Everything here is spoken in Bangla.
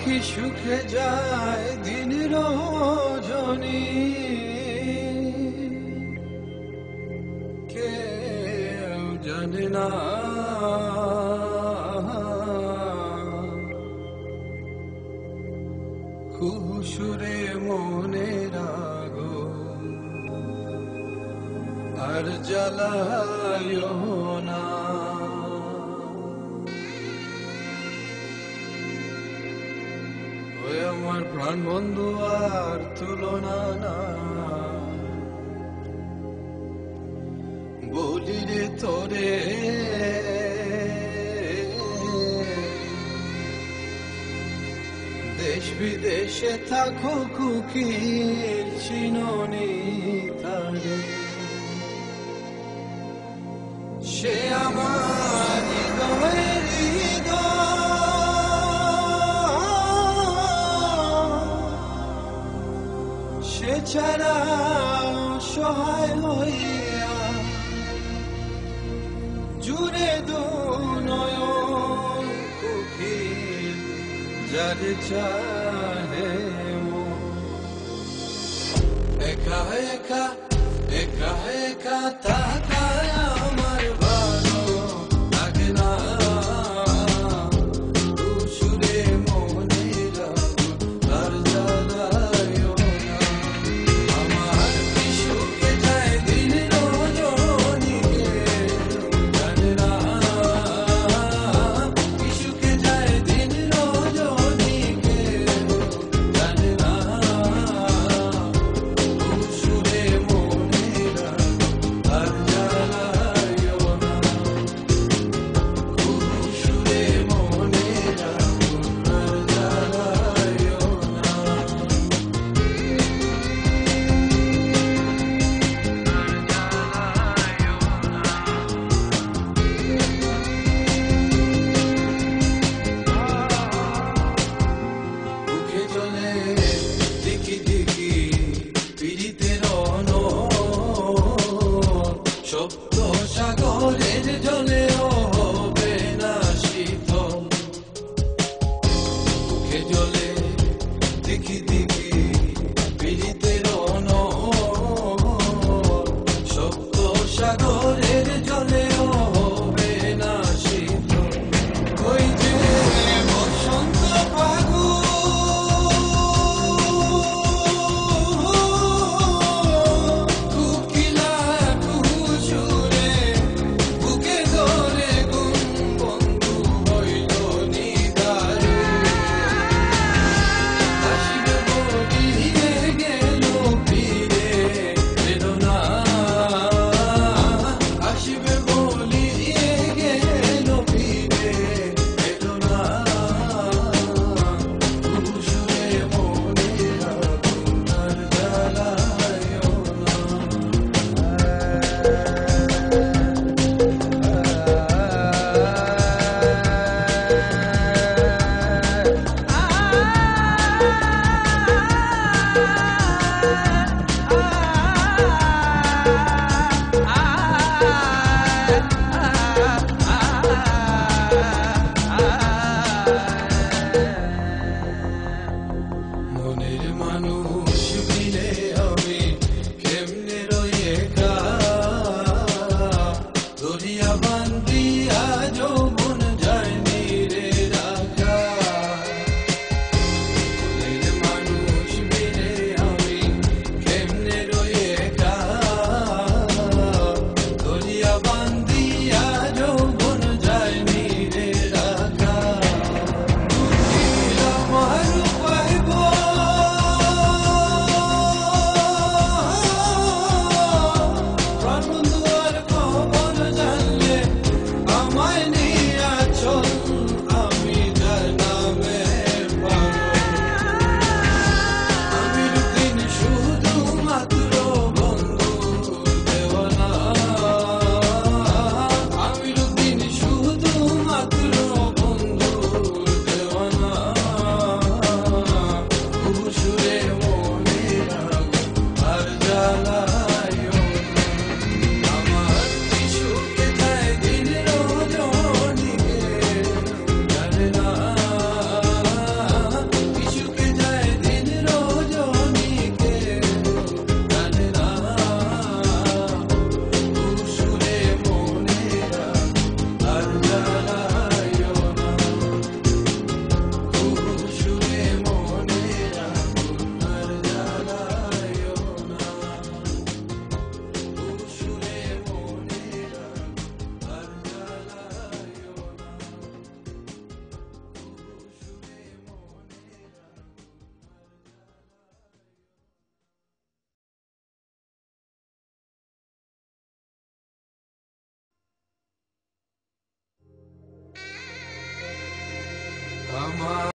কি সুখে যায় দিন রজনী, কেউ জানে না। কুহু সুরে মনের আগুন আর জ্বালায়ো না। ওই আমার প্রাণ বন্ধু আর তুলনা না, বলি রে তোরে দেশ বিদেশে থাকো কুকির চিননি তারে, সে আমার হৃদয়ের হৃদয়, সে ছাড়া সহায় হইয়া জুড়ে দু নয়ন কুকির যারে চাহে একা একা একা একা তাকায় আমার ভালো লাগে না। সুরে মনের আগুন আর জ্বালায়ো না। আমার কি সুখে যায় দিন রজনী, কেউ জানে না। কি সুখে যায় দিন রজনী, কেউ জানে না। সুরে মনের আগুন আর জ্বালায়ো না। সুরে মনের আগুন আর জ্বালায়ো না। বুকে চলে দিকি দিকি পীড়িতের সপ্ত সাগরের জলেও হবে না শীতল। বুকে চলে দিকি দিকি পীড়িতের সপ্ত সাগরের জলেও হবে না শীতল। ওই যে বসন্ত কুকিলা কুহু সুরে বুকে ধরে গুণ বন্ধু হইল নিদারে। আসিবে বলিয়ে গেল ফিরে এলো না। আসিবে বলিয়ে গেল ফিরে এলো না। কুহু সুরে মনের আগুন আর জ্বালায়ো না। মনের মানুষ মিলে আমি কেমনে রই একা, দরিয়া বান্ধিয়া যৌবন